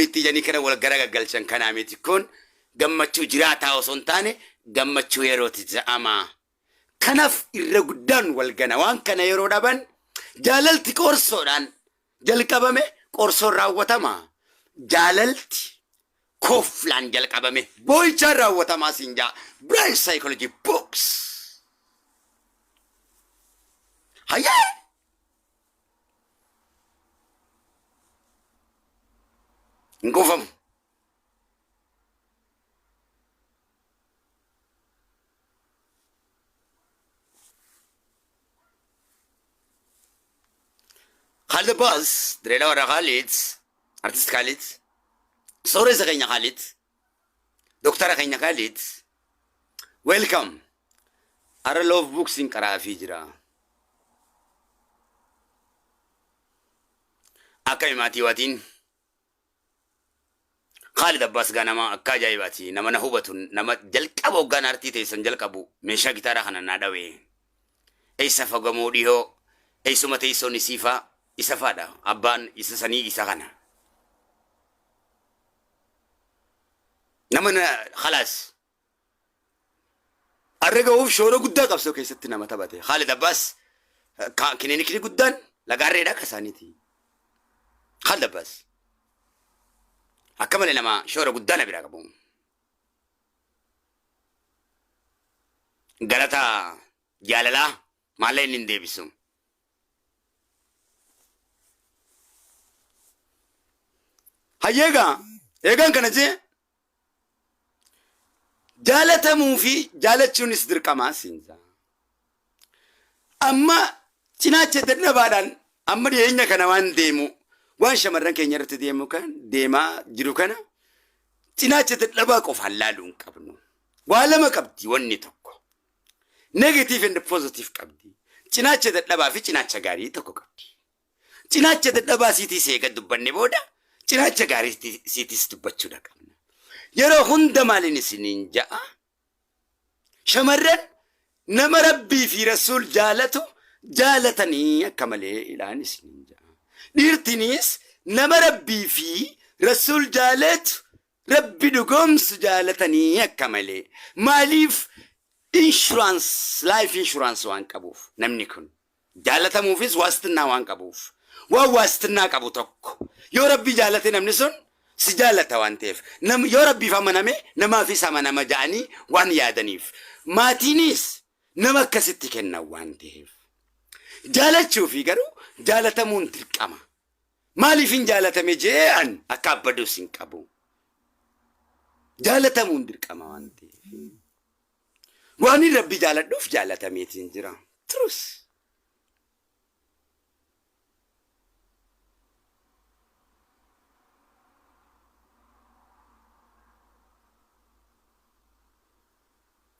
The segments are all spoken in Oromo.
itti janii kana wal garagalchan kanaa miti kun gammachuu jiraataa osoo hin taane gammachuu yerooti ja'ama. Kanaaf irra guddaan wal gana waan kana yeroo dhaban jaalalti qorsoodhaan jalqabame qorsoon raawwatama. Jaalalti kooflaan jalqabame boo'ichaan raawwatamaa siin jaa Brain Psychology Books. Hayyee! Ngufamu. Khalid Bas, Dreda Wara Khalid, Artist Khalid, Sore Zakanya Khalid, Dr. Kanya Khalid. Welcome. Ara Love Books in Karafi jira. Akka mati watin. Khalid Abbas ganama akka ajaa'ibati nama na hubatu nama jalqaba hoggaan artii teessan jalqabu meeshaa gitaaraa kana naa dhawe. Eessa fagamoo dhihoo eessuma teessoon isiifaa isa faadha abbaan isa sanii isa kana. Nama na khalaas arraga'uuf shoora guddaa qabsoo keessatti nama taphate. Khalid Abbas kilinikni guddaan lagaarreedha akka isaaniiti. Khalid Abbas. Akka malee nama shoora guddaa na biraa qabu. Galata jaalalaa maallee inni hin deebisu. Hayyeegaa eegaan kana jee jaalatamuu fi jaalachuunis dirqamaa siinsa. Amma cinaacha dadhabaadhaan amma dhiyeenya kana waan deemu. Waan shamarran keenya irratti deemu kan deemaa jiru kana cinaacha dadhabaa qofaan laaluu hin qabnu. Waa lama qabdi wanni tokko. Negative and positive qabdi. Cinaacha dadhabaa fi cinaacha gaarii tokko qabdi. Cinaacha dadhabaa siitis eega dubbanne booda cinaacha gaarii siitis dubbachuudha qabna. Yeroo hunda maaliin isiniin ja'a? Shamarran nama Rabbii fi Rasuul jaalatu jaalatanii akka malee ilaan isiniin ja'a. Dhiirtinis nama Rabbii fi Rasuul jaalatu Rabbi dhugoomsu jaalatanii akka malee. Maaliif insurance life insurance waan qabuuf namni kun jaalatamuufis waastinaa waan qabuuf waan waastinaa qabu tokko yoo Rabbi jaalate namni sun si jaalata waan ta'eef yoo Rabbiif amaname namaafis amanama ja'anii waan yaadaniif maatiinis nama akkasitti kennan waan ta'eef jaalachuu fi garuu jaalatamuun dirqama. Maaliif hin jaalatame je'an akka abbaduus hin qabu. Jaalatamuun dirqama waan ta'eef. Waan Rabbi jaaladhuuf jaalatameetiin jira. Turus.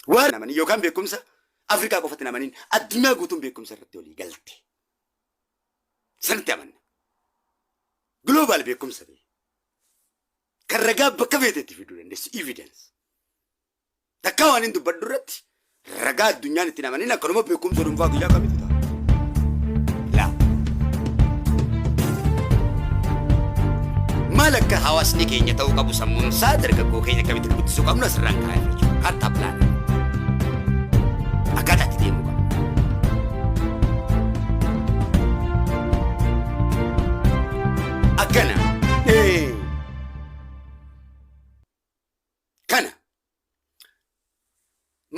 Waan namani yookaan beekumsa Afrikaa qofatti namaniin addunyaa guutuun beekumsa irratti walii galte. Sanatti amanna. Global beekumsa ta'e. Kan ragaa bakka feetetti fiduu dandeessu evidence. Takkaa waan hin dubbadhu irratti ragaa addunyaan itti namaniin akkanuma beekumsa dhuunfaa guyyaa kamitti ta'a. Laa. Maal akka hawaasni keenya ta'uu qabu sammuun isaa dargaggoo keenya kamitti guddisuu qabnu asirraan kaa'ee jechuudha. Hatta pilaana. Akkaataa itti deemuu qabna. Akkana. Kana.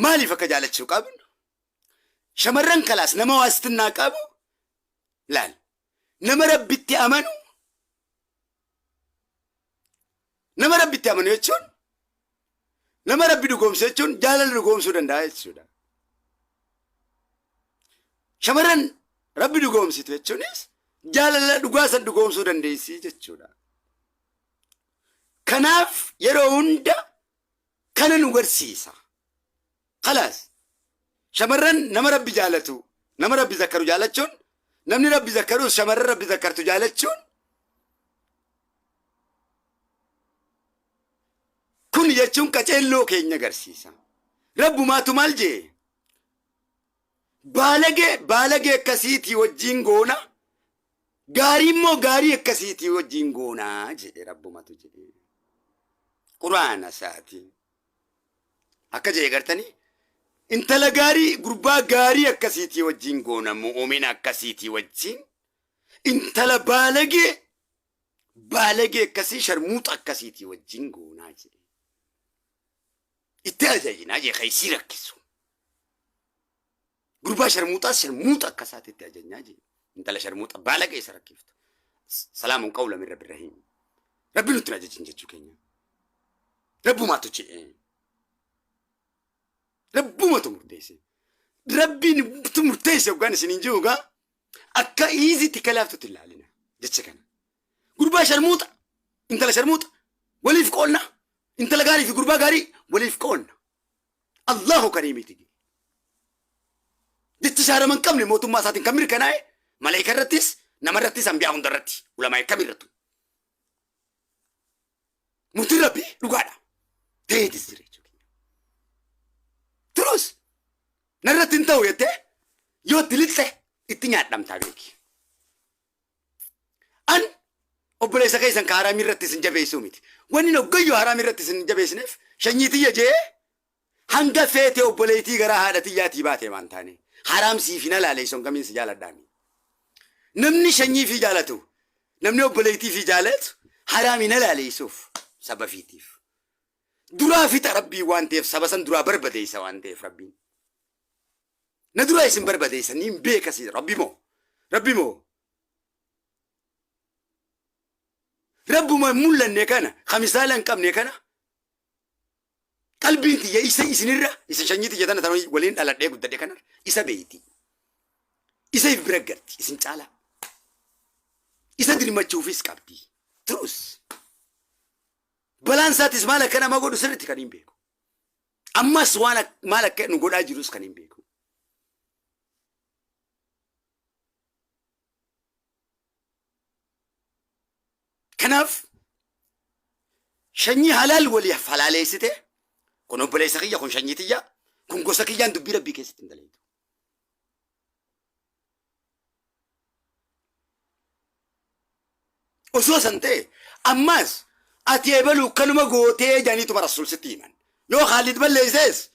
Maaliif akka jaalachuu qabnu? Shamarran kalaas nama waastinaa qabu laal. Nama Rabbitti amanu. Nama Rabbitti amanu jechuun nama Rabbi dhugoomsu jechuun jaalala dhugoomsuu danda'a jechuudha. Shamarran Rabbi dhugoomsitu jechuunis jaalala dhugaasan dhugoomsuu dandeessi jechuudha. Kanaaf yeroo hunda kana nu barsiisa. Khalaas. Shamarran nama Rabbi jaalatu, nama Rabbi zakkaru jaalachuun, namni Rabbi zakkaru shamarran Rabbi zakkartu jaalachuun kun jechuun qaceelloo keenya agarsiisa. Rabbumaatu maal jee? Baalagee akkasiitii wajjin goona غاري مو غاري أكسيتي وجينغونا جدي رب ما تجدي قرآن ساتي أكجي قرتني انت لغاري غربا غاري أكسيتي وجينغونا مؤمن أكسيتي وجين انت لبالغي بالغي أكسي شرموت أكسيتي وجينغونا جدي إتاجي ناجي خيسي ركسو غربا شرموت أكسات إتاجي ناجي انت لشرموت بالغي سركيفت سلام قولا من رب الرحيم ربي نتناجي جنجتشو كينيا ربو ما تجي ربو ما تمرتيسي ربي تمرتيسي وكان سننجوغا أكا إيزي تكلافتو تلالنا جتش كان قربا شرموطة انت لا شرموطة ولي في قولنا انت لا قاري في قربا قاري ولي في قولنا الله كريمي تجي جتش شهر من كم لموتو ما ساتين كمير كناي ملايكة رتيس نمرتيس أنبياء هندرتي ولا ما يكمل رتو متربي لقادا تيجي تسيري terus narratin tahu ya teh yo tilit teh itinya dam tabeki an obole sakai san harami ratti sin jabe sumit wani no gayo harami ratti sin jabe snef shanyiti ya je hanga fete obole ti gara hadati ya ti bate mantane haram si final ale son gamin si jala dami namni shanyi fi jalatu namni obole ti fi jalat harami nalale yusuf sabafitif درا في تربي وانتف سبسن درا بربديس وانتف ربي ندرا اسم بربديس نيم بيكسي ربي مو رب ما مولا نكنا خمسالا كم نكنا قلبي انت يا إسا إسنيرة إسا شنيتي جدنا تنوي ولين على ديك ودك كنا إسا بيتي إسا برجرتي إسن تعالى إسا دري ما تشوفي سكابتي تروس بلانسات اسمالا كنا ما قولوا سرتي كنين بيكو أما سوانا مالك نقول أجروس كنين بيكو كناف شني حلال ولي حلال يسته كونو بلاي سخية كون شني تيجا كون قصكيان دبي ربي كيستين دليل أسوسن تي أماس أتيبلو كلمة قوتي جاني تبى رسول ستيمان يو خالد بليسس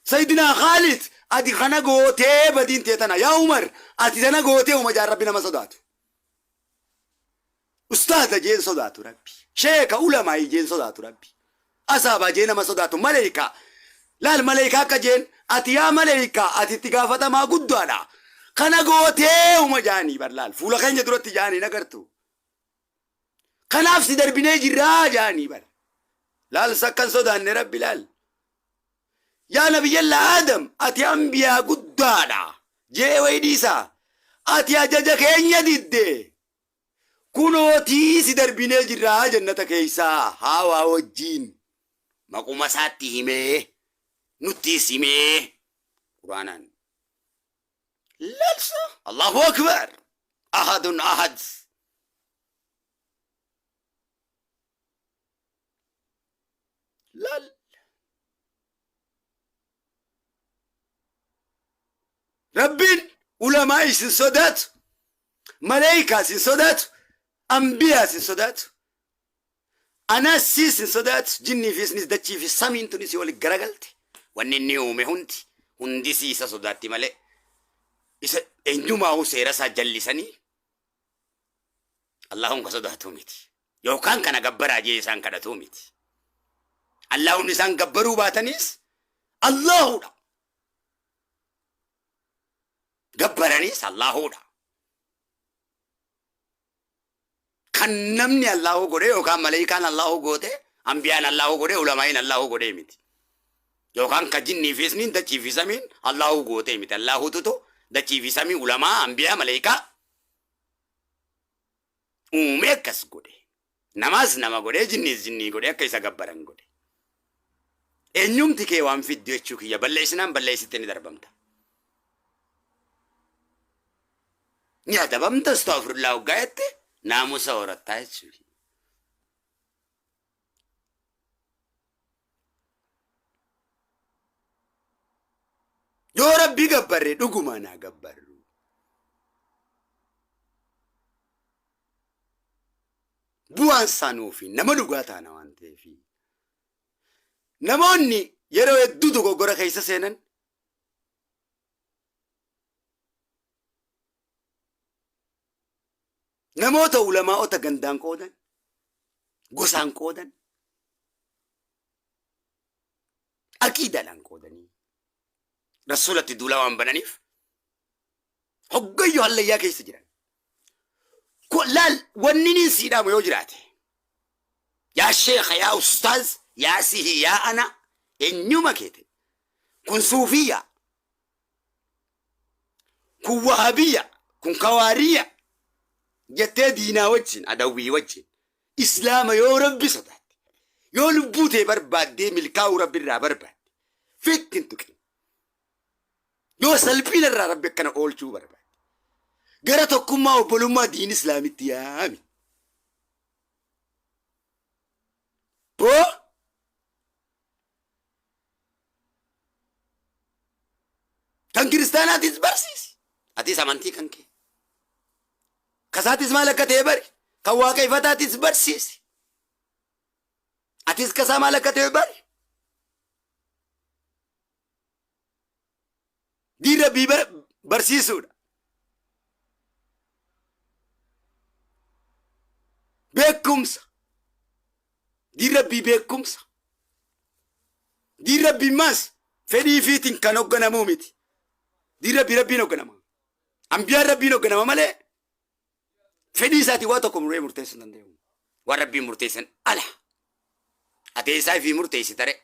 سيدنا خالد أدي خنا قوتي بدين تيتنا يا عمر أتي تنا قوتي وما جار ربنا ما صداتو أستاذ جين صداتو ربي شيخ علماء جين صداتو ربي أصحاب جين ما صداتو ملائكة لا الملائكة كجين أتي يا ملائكة أتي تكافة ما قدوانا خنا قوتي وما جاني برلال فولا خين جدرت جاني نكرتو خناف سيدر بنيجي راجاني بر لال سكن صدان ربي لال يا نبي الله آدم أتي أنبياء قدانا جي ويديسا أتي أجاجا كين يدد كنوتي سيدر بنيجي راجنة كيسا هاوا وجين مقوم ساتي همي نتي سيمي قرآنان لالسا الله أكبر أحد أحد لال ربين علماء سن صدات ملائكة سن صدات أنبياء سن صدات أناس سن صدات جني في سنس دتشي في السمين تنسي ولي غرغلتي ونني أمي هندي سيسا صداتي ملئ إسا إنجما هو سيرسا جلساني اللهم كصداتو ميتي يو كان غبر أجي إسان كدتو ميتي الله نسان غبرو باتنيس الله دا غبرانيس الله دا كان نمني الله غوري او كان ملائكان الله غوتي انبياء الله غوري علماء الله غوري ميتي يو كان كجن فيسنين دچي فيسامين الله غوتي ميتي الله توتو دچي فيسامي علماء انبياء ملائكه ومكس غوري نماز نما غوري جني غوري كيسا غبران غوري إنيوم تكي وام في الدوشوك يا بلّيسنام بلّيستني دربمتا يا دربمتا استغفر الله وقايت نامو سورة تايتشوك يو ربي قبر دوغمانا قبر bu'aan saanuufi nama dhugaa taana waan ta'eef namoonni yeroo hedduu dogoggora keessa seenan namoota ulamaa'ota gandaan qoodan gosaan qoodan aqiidaadhaan qoodanii rasuulatti duulaa waan bananiif hoggayyoo hallayyaa keessa jiran laal wanni nin siidhaamu yoo jiraate yaa sheekha yaa ustaaz yaa sihi yaa ana eenyuma keete kun suufiyya kun wahabiyya kun kawaariyya jettee diinaa wajjin adawwii wajjin islaama yoo rabbi sodaate yoo lubbuu tee barbaaddee milkaa'uu rabbi irraa barbaadde fittin tuqin yoo salphina irraa rabbi akkana oolchuu barbaadde gara tokkummaa obbolummaa diin islaamitti yaami boo kan kiristaanaatis barsiisi atis amantii kan kee kasaatis maal akka ta'e bari kan waaqeffataatis barsiisi atis kasaa maal akka ta'e bari diin rabbii barsiisuudha beekumsa diin rabbii beekumsa diin rabbii maas fedhii fiitiin kan hoogganamuu miti diin rabbiin hoogganama ambiyaan rabbiin hoogganama malee fedhii isaatii waa tokko murteessuu hin danda'u waan rabbiin murteessan ala ateessaa fi murteessi tare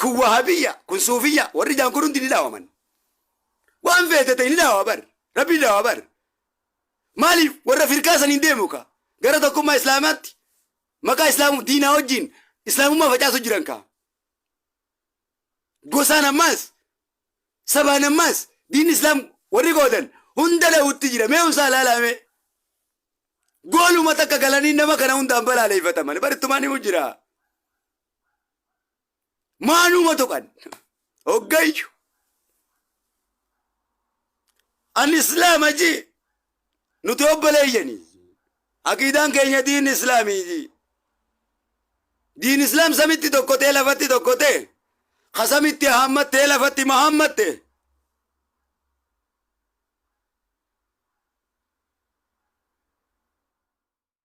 kun wahabiyya kun suufiyya warri jaan kun hundi ni dhaawaman waan feete ta'e ni dhaawa bar rabbi dhaawa bar maaliif warra firqaa saniin deemu ka gara tokkummaa islaamaatti maqaa islaamu diinaa wajjin islaamummaa facaasu jiran ka gosaan ammaas sabaan ammaas diin islaam warri goodan hunda dhawutti jira mee unsaa laalame gooluma takka galanii nama kana hundaan balaaleeffataman barittumaan himu jira maanuma tuqan hoggayyu an islaama ji nuti obboleeyyanii aqiidaan keenya diin islaamii diin islaam samitti tokkotee lafatti tokkotee kasamitti hammattee lafatti mahammatte